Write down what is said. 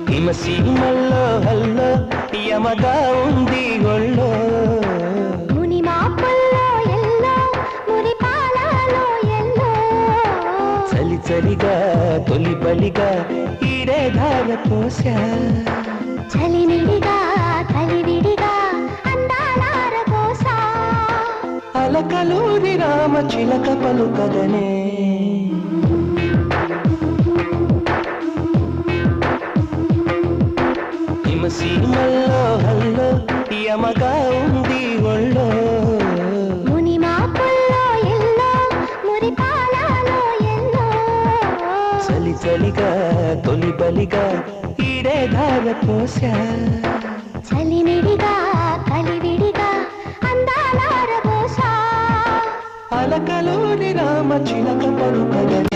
హిమసీమల్లో hello యమగా ఉంది ఒళ్ళో ముని మాపల్లో yellow మురి పాలలో ఎల్లో చలి చలిగా తొలి బలిగా ఈడే ధార పోసా చలినిడిగా కలివిడిగా అందాలార కోసా అలకలూరి రామ చిలక పలుకగనే హిమసీమల్లో హల్లో యమగా ఉంది ఒళ్ళో ముని మాపల్లో ఎల్లో మురి పాలలో ఎల్లో చలి చలిగా తొలి బలిగా ఈడే ధార పోసా చలినిడిగా కలివిడిగా అందాలార కోసా అలకలూరి రామ చిలక పలుకగనే